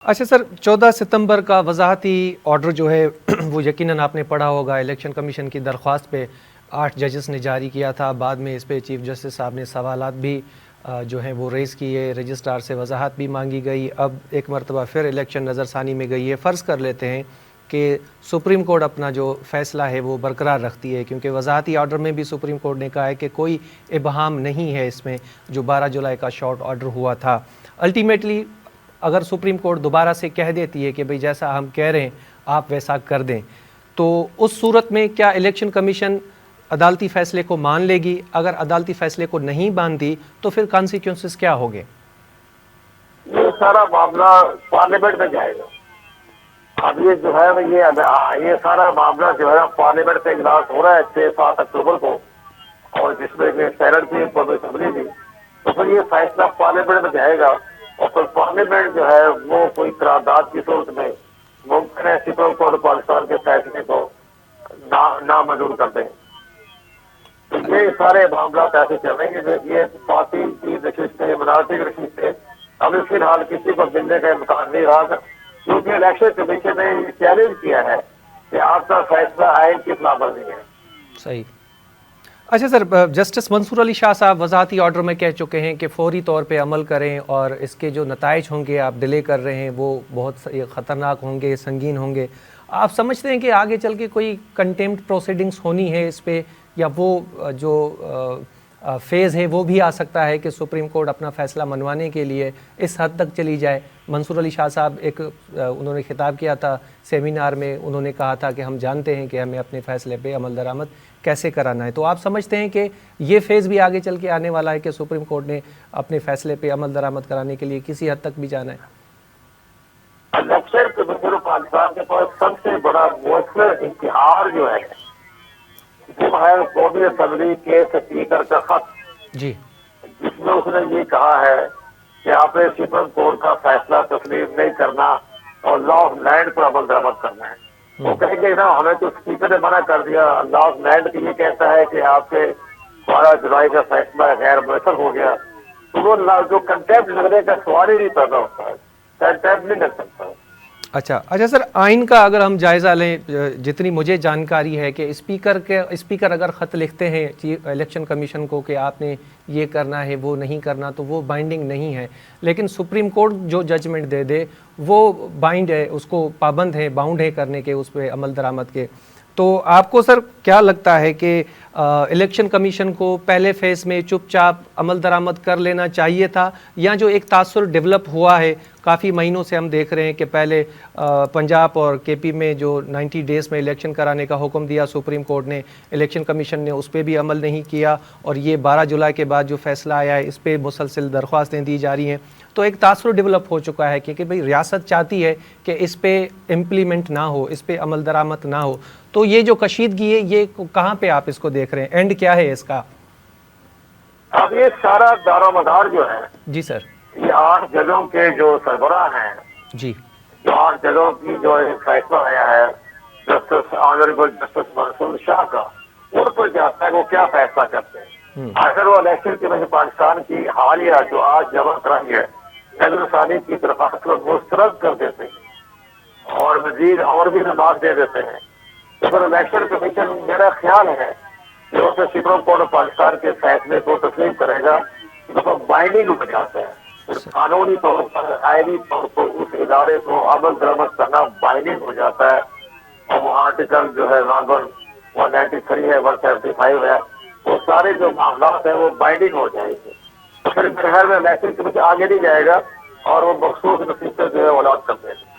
अच्छा सर, 14 सितंबर का वज़ाहती ऑर्डर जो है वो यकीनन आपने पढ़ा होगा। इलेक्शन कमीशन की दरख्वास्त पे 8 जजेस ने जारी किया था। बाद में इस पे चीफ जस्टिस साहब ने सवालात भी जो हैं वो रेज़ किए, रजिस्ट्रार से वजाहत भी मांगी गई। अब एक मरतबा फिर इलेक्शन नज़रसानी में गई है। फ़र्ज़ कर लेते हैं कि सुप्रीम कोर्ट अपना जो फ़ैसला है वो बरकरार रखती है, क्योंकि वज़ाहती ऑर्डर में भी सुप्रीम कोर्ट ने कहा है कि कोई इबहाम नहीं है इसमें, जो 12 जुलाई का शॉर्ट ऑर्डर हुआ था। अल्टीमेटली अगर सुप्रीम कोर्ट दोबारा से कह देती है कि भाई जैसा हम कह रहे हैं आप वैसा कर दें, तो उस सूरत में क्या इलेक्शन कमीशन अदालती फ़ैसले को मान लेगी? अगर अदालती फ़ैसले को नहीं मानती तो फिर कॉन्सिक्वेंसेस क्या होंगे? ये सारा मामला पार्लियामेंट में जाएगा। अब ये जो है ये सारा मामला जो है पार्लियामेंट में इजलास हो रहा है 6-7 अक्टूबर को, और जिसमें सेनेट की पब्लिक असेंबली थी, तो फिर ये फैसला पार्लियामेंट में जाएगा। और फिर पार्लियामेंट जो है वो कोई करारदाद की सूरत में मुमकिन है सुप्रीम कोर्ट पाकिस्तान के फैसले को नामंजूर कर दें। तो ये सारे मामला ऐसे चलेंगे। ये पार्टी की नशिस्त है, मिनारटी की नशिस्त है। अभी फिलहाल किसी को मिलने का इम्कान नहीं रहा, क्योंकि इलेक्शन कमीशन ने ये चैलेंज किया है कि आपका फैसला आइन की खिलाफवर्जी है। सही। अच्छा सर, जस्टिस मंसूर अली शाह साहब वज़ाहती ऑर्डर में कह चुके हैं कि फौरी तौर पे अमल करें, और इसके जो नताइज होंगे आप डिले कर रहे हैं वो बहुत ख़तरनाक होंगे, संगीन होंगे। आप समझते हैं कि आगे चल के कोई कंटेम्प्ट प्रोसीडिंग्स होनी है इस पे, या वो जो फेज़ है वो भी आ सकता है कि सुप्रीम कोर्ट अपना फ़ैसला मनवाने के लिए इस हद तक चली जाए? मंसूर अली शाह साहब उन्होंने खिताब किया था सेमिनार में, उन्होंने कहा था कि हम जानते हैं कि हमें अपने फ़ैसले पे अमल दरामद कैसे कराना है। तो आप समझते हैं कि ये फेज़ भी आगे चल के आने वाला है कि सुप्रीम कोर्ट ने अपने फ़ैसले पे अमल दरामद कराने के लिए किसी हद तक भी जाना है? इलेक्शन कमीशन पाकिस्तान के पास सबसे बड़ा मौसर इश्तिहार जो है वो है कौमी असेंबली के स्पीकर का खत जी, जिसमें उसने ये कहा है कि आपने सुप्रीम कोर्ट का फैसला तस्लीम नहीं करना और लॉ ऑफ लैंड पर अमल दरामद करना है। वो कहेंगे ना, हमें तो स्पीकर ने मना कर दिया। लॉ ऑफ लैंड ये कहता है कि आपके 12 जुलाई का फैसला गैर मुयसर हो गया, तो वो जो कंटेम्प्ट लगने का सवाल ही नहीं पैदा होता है, कंटेम्प्ट नहीं लग सकता। अच्छा सर, आइन का अगर हम जायज़ा लें, जितनी मुझे जानकारी है कि स्पीकर अगर ख़त लिखते हैं इलेक्शन कमीशन को कि आपने ये करना है वो नहीं करना, तो वो बाइंडिंग नहीं है। लेकिन सुप्रीम कोर्ट जो जजमेंट दे दे वो बाइंड है, उसको पाबंद है, बाउंड है करने के, उस पर अमल दरामद के। तो आपको सर क्या लगता है कि इलेक्शन कमीशन को पहले फेज़ में चुपचाप अमल दरामद कर लेना चाहिए था, या जो एक तासुर डेवलप हुआ है काफ़ी महीनों से हम देख रहे हैं कि पहले पंजाब और केपी में जो 90 डेज़ में इलेक्शन कराने का हुक्म दिया सुप्रीम कोर्ट ने, इलेक्शन कमीशन ने उस पर भी अमल नहीं किया, और ये 12 जुलाई के बाद जो फैसला आया है इस पर मुसलसल दरख्वास्तें दी जा रही हैं। तो एक तासुर डेवलप हो चुका है कि भाई रियासत चाहती है कि इस पर इम्प्लीमेंट ना हो, इस पर अमल दरामद ना हो। तो ये जो कशीदगी है ये कहाँ पे आप इसको देख रहे हैं, एंड क्या है इसका? अब ये सारा दारोमदार जो है जी सर, ये 8 जगहों के जो सरबराह हैं जी, जो 8 जगहों की जो फैसला आया है justice honourable justice Mansoor Shah का, उन पर जाता है वो क्या फैसला करते हैं। अगर वो इलेक्शन कमीशन पाकिस्तान की हालिया जो आज जमा कराई है नजरसानी की दरख्वास्त को मुस्तरद कर देते हैं और मजीद और भी नमाज दे देते हैं, तो फिर इलेक्शन कमीशन मेरा ख्याल है जो उसे सुप्रीम कोर्ट पाकिस्तान के फैसले को तस्लीम करेगा तो बाइंडिंग हो जाता है। कानूनी तौर पर, आईनी तौर पर उस इदारे को अमल दरामद करना बाइंडिंग हो जाता है, और वो आर्टिकल जो है 193 है, 175 है, वो सारे जो मामला है वो बाइंडिंग हो जाएंगे। तो फिर मेरे ख्याल में इलेक्शन कमीशन आगे नहीं जाएगा और वो मखसूस नतीजे जो है वो अलॉट कर देंगे।